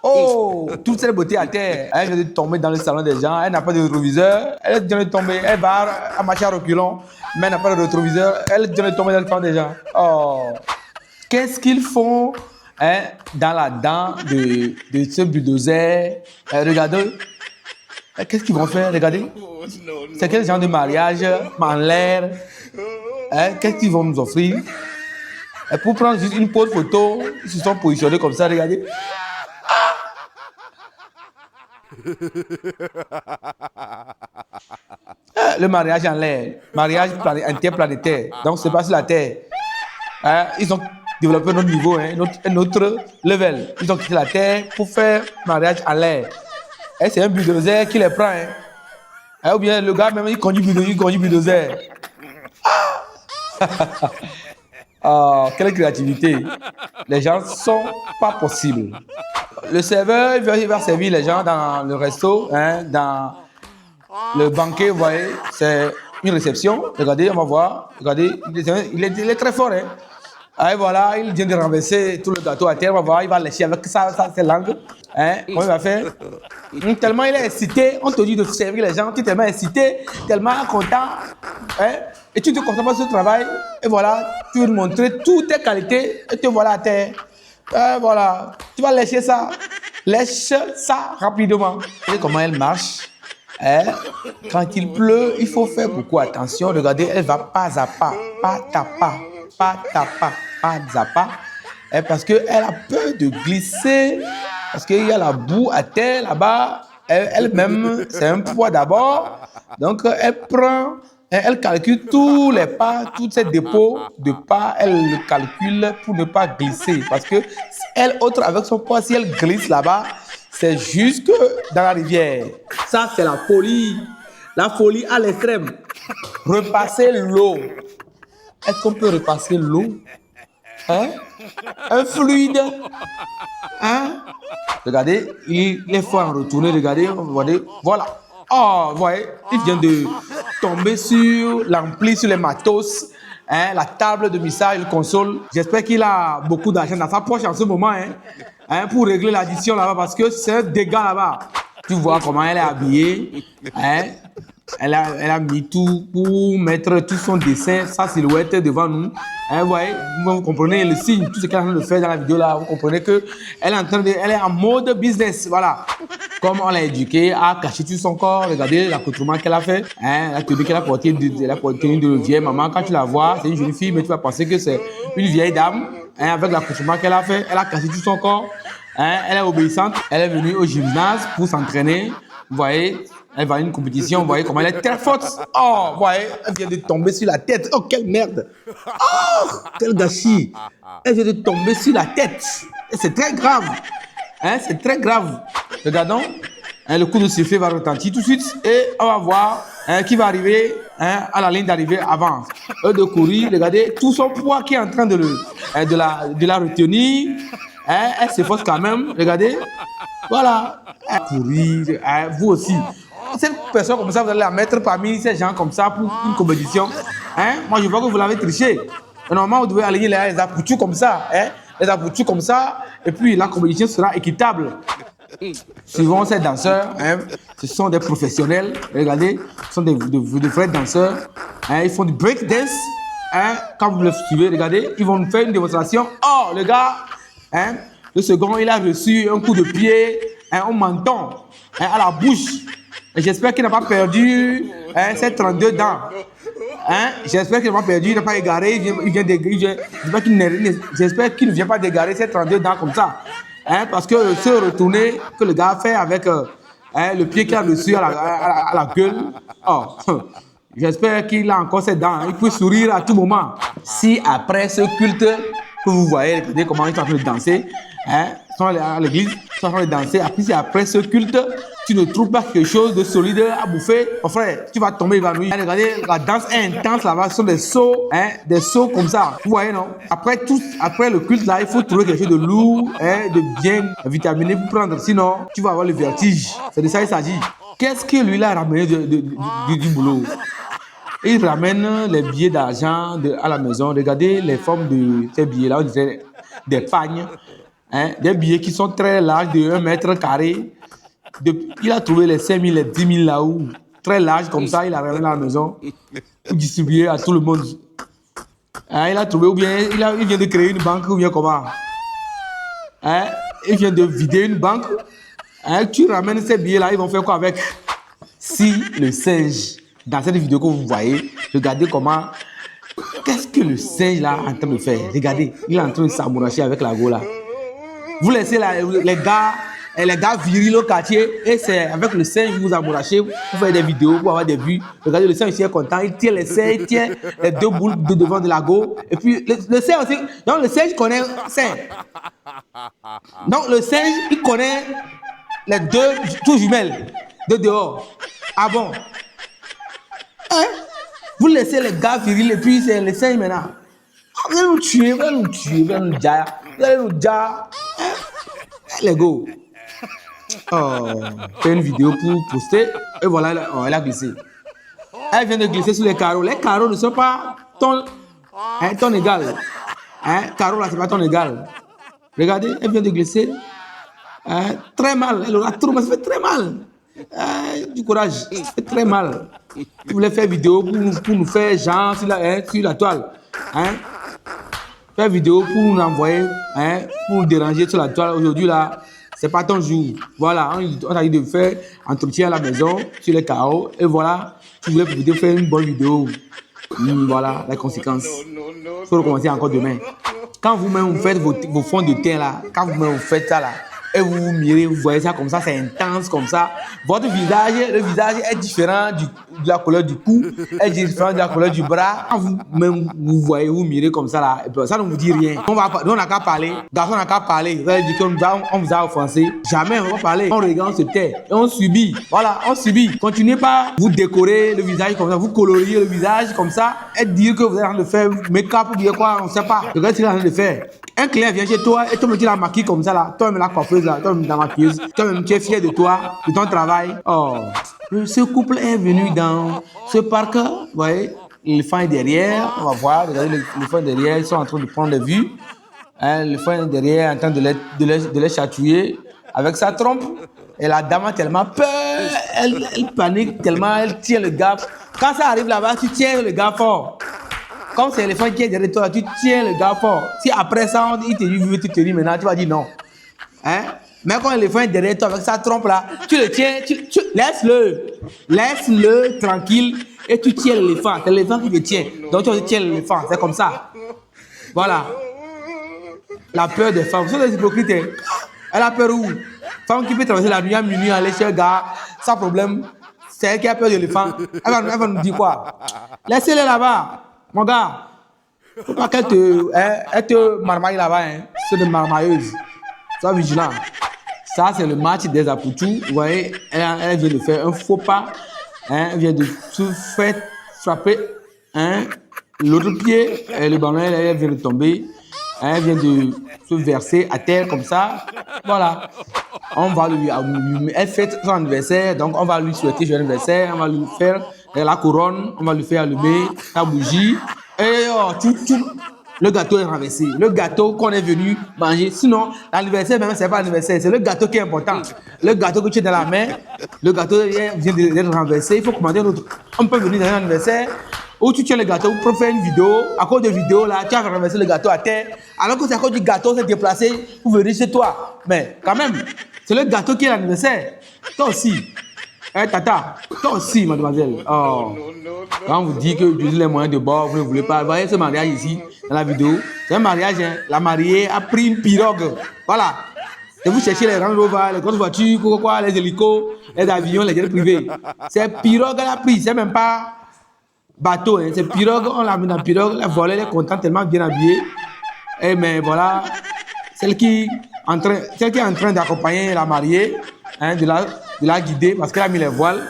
Oh, toute cette beauté à terre. Elle vient de tomber dans le salon des gens. Elle n'a pas de rétroviseur. Elle vient de tomber. Elle va à marcher à reculons, mais elle n'a pas de rétroviseur. Elle vient de tomber dans le salon des gens. Oh, qu'est-ce qu'ils font hein, dans la dent de ce bulldozer? Regardez. Qu'est-ce qu'ils vont faire? Regardez. C'est quel genre de mariage en l'air? Qu'est-ce qu'ils vont nous offrir? Et pour prendre juste une pause photo, ils se sont positionnés comme ça, regardez. Le mariage en l'air, mariage interplanétaire. Donc, c'est pas sur la Terre. Ils ont développé un autre niveau, un autre level. Ils ont quitté la Terre pour faire mariage en l'air. Et c'est un bulldozer qui les prend. Ou bien le gars, même, il conduit bulldozer. Oh, quelle créativité. Les gens sont pas possibles. Le serveur, il va servir les gens dans le resto, dans le banquet, vous voyez, c'est une réception. Regardez, on va voir. Regardez, il est très fort. Et voilà, il vient de renverser tout le gâteau à terre. On va voir, il va lécher avec ses langues. Comment il va faire? Tellement il est excité, on te dit de servir les gens, tu es tellement excité, tellement content. Et tu te concentres pas sur le travail. Et voilà, tu veux montrer toutes tes qualités. Et te voilà à terre. Voilà, tu vas lécher ça. Lèche ça rapidement. Et comment elle marche? Quand il pleut, il faut faire beaucoup attention. Regardez, elle va pas à pas, pas à pas, pas à pas, pas à pas. Parce qu'elle a peur de glisser, parce qu'il y a la boue à terre là-bas. Elle-même, c'est un poids d'abord. Donc, elle prend, elle calcule tous les pas, tous ces dépôts de pas, elle le calcule pour ne pas glisser. Parce que elle, autre avec son poids, si elle glisse là-bas, c'est jusque dans la rivière. Ça, c'est la folie. La folie à l'extrême. Repasser l'eau. Est-ce qu'on peut repasser l'eau? Un fluide. Regardez, il est fort en retourner. Regardez, voilà. Oh, vous voyez, il vient de tomber sur l'ampli, sur les matos. La table de mixage, le console. J'espère qu'il a beaucoup d'argent dans sa poche en ce moment. Pour régler l'addition là-bas, parce que c'est un dégât là-bas. Tu vois comment elle est habillée. Elle a mis tout pour mettre tout son dessin, sa silhouette devant nous. Vous voyez, vous comprenez le signe, tout ce qu'elle est en train de faire dans la vidéo là, vous comprenez qu'elle elle est en mode business, voilà. Comme on l'a éduquée à cacher tout son corps, regardez l'accoutrement qu'elle a fait, la tenue qu'elle a portée, la tenue de vieille maman. Quand tu la vois, c'est une jolie fille, mais tu vas penser que c'est une vieille dame, avec l'accoutrement qu'elle a fait, elle a caché tout son corps, elle est obéissante, elle est venue au gymnase pour s'entraîner, vous voyez. Elle va à une compétition, vous voyez comment elle est très forte. Oh, vous voyez, elle vient de tomber sur la tête. Oh, quelle merde. Oh, quel gâchis. Elle vient de tomber sur la tête. Et c'est très grave. C'est très grave. Regardons. Le coup de sifflet va retentir tout de suite. Et on va voir qui va arriver à la ligne d'arrivée avant. De courir, regardez tout son poids qui est en train de la retenir. Elle s'efforce quand même. Regardez. Voilà. Courir. Vous aussi. Cette personne comme ça, vous allez la mettre parmi ces gens comme ça pour une compétition. Moi, je vois que vous l'avez triché. Et normalement, vous devez aligner les appuis comme ça. Les appuis comme ça. Et puis, la compétition sera équitable. Suivant ces danseurs, ce sont des professionnels. Regardez, ce sont de vrais danseurs. Ils font du break dance. Quand vous le suivez, regardez, ils vont nous faire une démonstration. Oh, le gars, le second, il a reçu un coup de pied au menton, à la bouche. J'espère qu'il n'a pas perdu ses 32 dents. J'espère qu'il n'a pas perdu, il n'a pas égaré. J'espère qu'il ne vient pas d'égarer ses 32 dents comme ça. Parce que ce retourné que le gars fait avec le pied qu'il a reçu à la gueule, oh, j'espère qu'il a encore ses dents. Il peut sourire à tout moment. Si après ce culte que vous voyez, regardez comment ils sont en train de danser, ils sont à l'église, ils sont en train de danser. Après ce culte, tu ne trouves pas quelque chose de solide à bouffer, mon frère, tu vas tomber évanoui. Regardez, la danse est intense là-bas, ce sont des sauts comme ça. Vous voyez, non? Après le culte là, il faut trouver quelque chose de lourd, de bien vitaminé pour prendre, sinon tu vas avoir le vertige. C'est de ça qu'il s'agit. Qu'est-ce que lui là a ramené du boulot? Il ramène les billets d'argent à la maison. Regardez les formes de ces billets là, on dirait des pagnes. Hein, des billets qui sont très larges, de 1 mètre carré. Il a trouvé les 5 000, les 10 000 là-haut, très larges comme ça, il a ramené à la maison pour distribuer à tout le monde. Hein, il a trouvé, ou bien il vient de créer une banque, ou bien comment? Hein, il vient de vider une banque. Hein, tu ramènes ces billets-là, ils vont faire quoi avec? Si le singe, dans cette vidéo que vous voyez, regardez comment. Qu'est-ce que le singe là est en train de faire? Regardez, il est en train de s'amouracher avec la go là. Vous laissez les gars virils au quartier et c'est avec le singe vous amourachez, vous faites des vidéos pour avoir des vues. Regardez, le singe ici est content, il tient les singes, il tient les 2 boules de devant de la go. Et puis le singe aussi, donc le singe connaît singe. Donc le singe, il connaît les 2 tout jumelles de dehors. Ah bon? Hein? Vous laissez les gars virils et puis c'est les singes maintenant. Vous allez nous tuer, vous allez nous tuer, vous allez nous dire. Vous allez nous dire. Les go. Oh, fait une vidéo pour poster et voilà, elle a glissé. Elle vient de glisser sur les carreaux. Les carreaux ne sont pas ton égal. Hein, carreau là, c'est pas ton égal. Regardez, elle vient de glisser. Très mal. Elle aura trop mal, ça fait très mal. Du courage, ça fait très mal. Vous voulez faire vidéo pour nous faire genre sur la toile. Hein? Faire vidéo pour nous envoyer, hein, pour nous déranger sur la toile. Aujourd'hui là, c'est pas ton jour. Voilà, on a dit de faire entretien à la maison sur les carreaux. Et voilà, tu voulais faire une bonne vidéo. Voilà les conséquences. Il faut recommencer encore demain. Quand vous-même vous faites vos fonds de teint là, quand vous-même vous faites ça là, et vous vous mirez, vous voyez ça comme ça, c'est intense comme ça. Votre visage, le visage est différent de la couleur du cou, est différent de la couleur du bras. Quand vous-même vous voyez, vous mirez comme ça là, et puis ça ne vous dit rien. On n'a qu'à parler, garçon n'a qu'à parler. Vous allez dire qu'on vous a offensé. Jamais on va parler. On regarde, on se tait et on subit. Voilà, on subit. Continuez pas, vous décorer le visage comme ça, vous colorier le visage comme ça, et dire que vous êtes en train de faire make-up ou bien quoi, on ne sait pas. Regardez ce qu'il est en train de faire. Un client vient chez toi et toi-même tu la maquilles comme ça là, toi-même la coiffeuse là, toi-même la maquilleuse, toi-même tu es fier de toi, de ton travail. Oh, ce couple est venu dans ce parc, vous voyez, l'éléphant est derrière, on va voir, regardez l'éléphant est derrière, ils sont en train de prendre des vues. Hein, l'éléphant est derrière en train de les chatouiller avec sa trompe. Et la dame a tellement peur, elle panique tellement, elle tient le gars. Quand ça arrive là-bas, tu tiens le gars fort. Comme c'est l'éléphant qui est derrière toi, tu tiens le gars fort. Si après ça, il te dit, tu te dis maintenant, tu vas dire non. Hein? Mais quand l'éléphant est derrière toi avec sa trompe là, tu le tiens, laisse-le tranquille et tu tiens l'éléphant. C'est l'éléphant qui te tient. Donc tu tiens l'éléphant, c'est comme ça. Voilà. La peur des femmes. Ce sont des hypocrites. Elle a peur où? Femme qui peut traverser la nuit à minuit, aller chez un gars, sans problème. C'est elle qui a peur de l'éléphant. Elle va nous dire quoi? Laissez-le là-bas. Mon gars, faut pas qu'elle te marmaille là-bas, hein. C'est de marmailleuse. Sois vigilant. Ça, c'est le match des Apoutou. Vous voyez, elle vient de faire un faux pas. Hein, elle vient de se faire frapper. Hein, l'autre pied, le ballon, elle vient de tomber. Hein, elle vient de se verser à terre comme ça. Voilà. On va elle fête son anniversaire, donc on va lui souhaiter joyeux anniversaire. On va lui faire la couronne, on va lui faire allumer la bougie. Et le gâteau est renversé. Le gâteau qu'on est venu manger. Sinon, l'anniversaire, même, c'est pas l'anniversaire. C'est le gâteau qui est important. Le gâteau que tu as dans la main, le gâteau vient d'être renversé. Il faut commander un autre. On peut venir dans un anniversaire où tu tiens le gâteau pour faire une vidéo. À cause de vidéo, là, tu as renversé le gâteau à terre. Alors que c'est à cause du gâteau, c'est déplacé pour venir chez toi. Mais quand même, c'est le gâteau qui est l'anniversaire. Toi aussi. Tata, toi aussi, mademoiselle. Oh. Quand on vous dit que j'utilise les moyens de bord, vous ne voulez pas. Vous voyez ce mariage ici, dans la vidéo. C'est un mariage, hein. La mariée a pris une pirogue. Voilà. Et vous cherchez les Range Rover, les grosses voitures, les hélicos, les avions, les jets privés. C'est pirogue qu'elle a pris. C'est même pas bateau, hein. C'est pirogue, on l'a mis dans la pirogue. Elle volait, elle est contente, tellement bien habillée. Et mais voilà, celle qui est en train d'accompagner la mariée, hein, de la guider parce qu'elle a mis les voiles.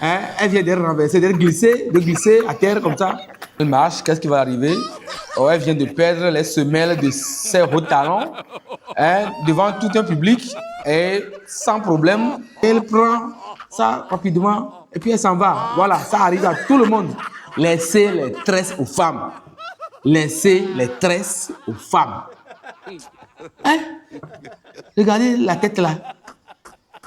Hein, elle vient d'être renversée, de glisser à terre comme ça. Elle marche, qu'est-ce qui va arriver? Oh, elle vient de perdre les semelles de ses hauts talons, hein, devant tout un public et sans problème, elle prend ça rapidement et puis elle s'en va. Voilà, ça arrive à tout le monde. Laissez les tresses aux femmes. Laissez les tresses aux femmes. Hein? Regardez la tête là.